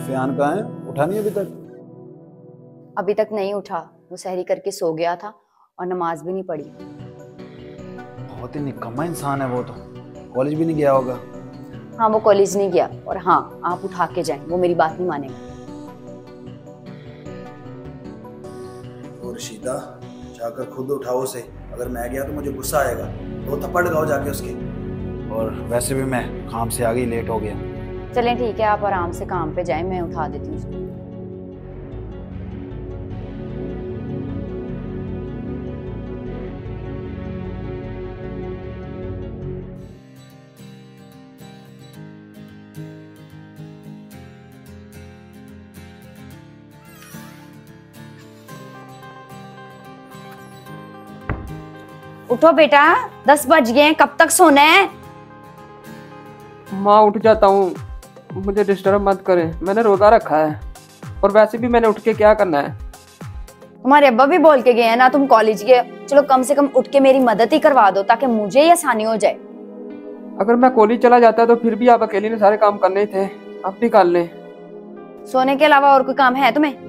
सुफियान कहाँ है? उठा नहीं अभी तक? अभी तक नहीं उठा, वो सहरी करके सो गया था और नमाज भी नहीं पढ़ी। बहुत ही निकम्मा इंसान है वो तो, कॉलेज भी नहीं गया होगा। हाँ, वो कॉलेज नहीं गया। और हाँ, आप उठा के जाएं, वो मेरी बात नहीं मानेगा। और रशीदा, जाकर खुद उठाओ उसे। अगर मैं गया तो मुझे गुस्सा आएगा, दो थप्पड़ लगाओ जाके उसके। और वैसे भी मैं काम से आगे ही लेट हो गया। चलें ठीक है, आप आराम से काम पे जाएं, मैं उठा देती हूँ उसको। उठो बेटा, 10 बज गए हैं, कब तक सोना है? माँ उठ जाता हूँ, मुझे डिस्टर्ब मत करें, मैंने रोजा रखा है। और वैसे भी मैंने उठ के क्या करना है? तुम्हारे अब्बा भी बोल के गए हैं ना तुम कॉलेज गए। चलो कम से कम उठ के मेरी मदद ही करवा दो ताकि मुझे ही आसानी हो जाए। अगर मैं कॉलेज चला जाता तो फिर भी आप अकेले ने सारे काम करने थे, आप भी कर लें। सोने के अलावा और कोई काम है तुम्हें?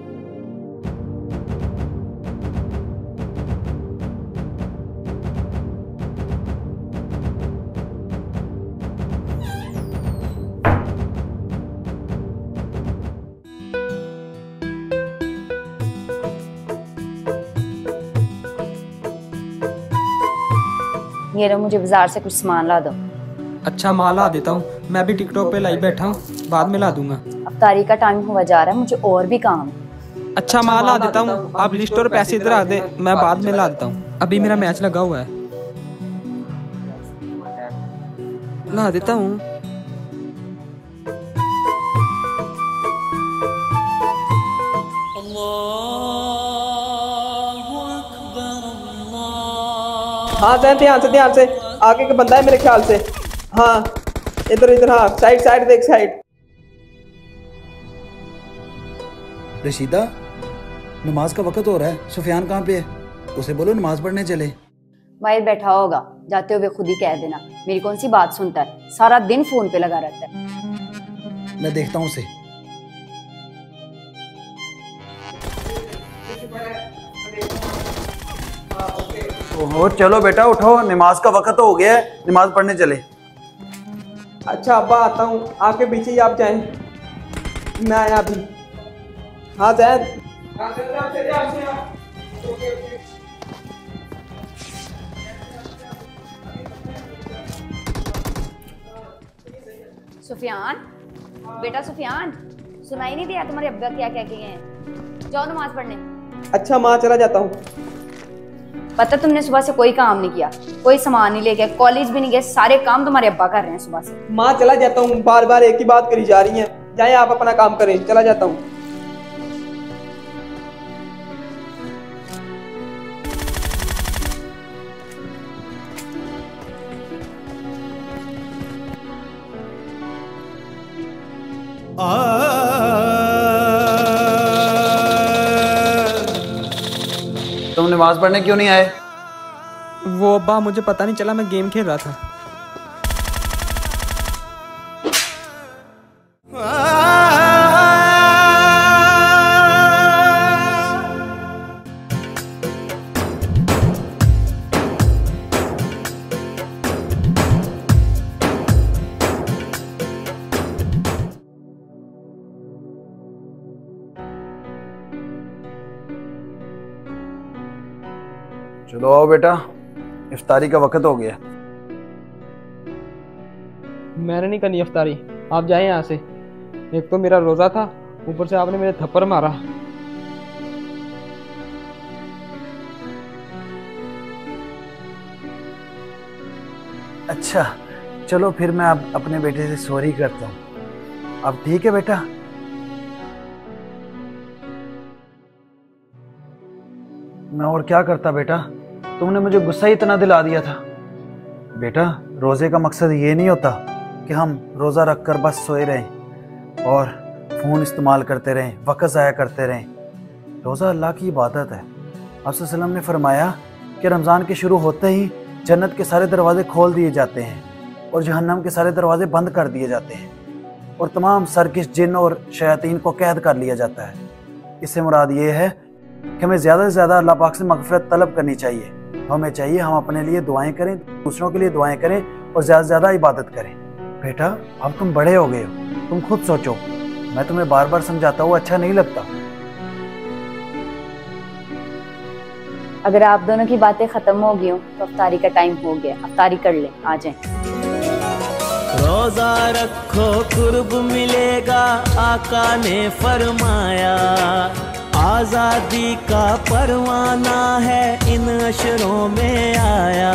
ये लो, मुझे बाजार से कुछ सामान ला दो। अच्छा माँ ला देता हूँ, मैं भी टिकटॉक पे लाइव बैठा हूँ, बाद में ला दूंगा। अफ्तारी का टाइम हुआ जा रहा है, मुझे और भी काम है। अच्छा माँ ला देता हूँ, आप लिस्ट और पैसे इधर आ दे, मैं बाद में ला देता हूँ, अभी मेरा मैच लगा हुआ है। ला देता हूँ। हाँ ध्यान से आगे का बंदा है मेरे ख्याल से। हाँ इधर इधर, हाँ साइड साइड देख, साइड। रशीदा, नमाज का वक्त हो रहा है, सुफियान कहाँ पे है? उसे बोलो नमाज पढ़ने चले। बाहर बैठा होगा, जाते हुए खुद ही कह देना। मेरी कौन सी बात सुनता है, सारा दिन फोन पे लगा रहता है। मैं देखता हूँ उसे। ओहो, चलो बेटा उठो, नमाज का वक्त हो गया है, नमाज पढ़ने चले। अच्छा अब्बा आता हूँ, आपके पीछे ही आप जाएं, मैं आया अभी। हाँ जैद, सुफियान, बेटा सुफियान, सुनाई नहीं दिया तुम्हारे अब्बा क्या क्या किए हैं? जाओ नमाज पढ़ने। अच्छा माँ चला जाता हूँ। पता तुमने सुबह से कोई काम नहीं किया, कोई सामान नहीं लेके, कॉलेज भी नहीं गए, सारे काम तुम्हारे अब्बा कर रहे हैं सुबह से। माँ चला जाता हूँ, बार बार एक ही बात करी जा रही है, जाए आप अपना काम करें, चला जाता हूँ। तुम नमाज पढ़ने क्यों नहीं आए? वो अब्बा मुझे पता नहीं चला, मैं गेम खेल रहा था। चलो आओ बेटा, इफ्तारी का वक्त हो गया। मैंने नहीं करनी इफ्तारी, आप जाएं यहाँ से। एक तो मेरा रोजा था, ऊपर से आपने मेरे थप्पड़ मारा। अच्छा चलो फिर मैं अब अपने बेटे से सॉरी करता हूँ। अब ठीक है बेटा? मैं और क्या करता बेटा, तुमने मुझे गुस्सा ही इतना दिला दिया था। बेटा रोज़े का मकसद ये नहीं होता कि हम रोज़ा रख कर बस सोए रहें और फ़ोन इस्तेमाल करते रहें, वक़्त ज़ाया करते रहें। रोज़ा अल्लाह की इबादत है। आप सल्लल्लाहु अलैहि वसल्लम ने फरमाया कि रमज़ान के शुरू होते ही जन्नत के सारे दरवाजे खोल दिए जाते हैं और जहन्नम के सारे दरवाजे बंद कर दिए जाते हैं। और तमाम सरकिश जिन और शयातीन को कैद कर लिया जाता है। इससे मुराद ये है कि हमें ज़्यादा से ज़्यादा अल्लाह पाक से मग़फ़िरत तलब करनी चाहिए। हमें चाहिए हम अपने लिए दुआएं करें, दूसरों के लिए दुआएं करें और ज़्यादा से ज़्यादा इबादत करें। बेटा अब तुम बड़े हो गए हो, तुम खुद सोचो। मैं तुम्हें बार बार समझाता हूँ, अच्छा नहीं लगता। अगर आप दोनों की बातें खत्म हो गई हो तो अफ्तारी का टाइम हो गया, अफ्तारी कर ले, आ जाए। रोजा रखो कुर्ब मिलेगा, आका ने फरमाया। आजादी का परवाना है इन अशरों में आया।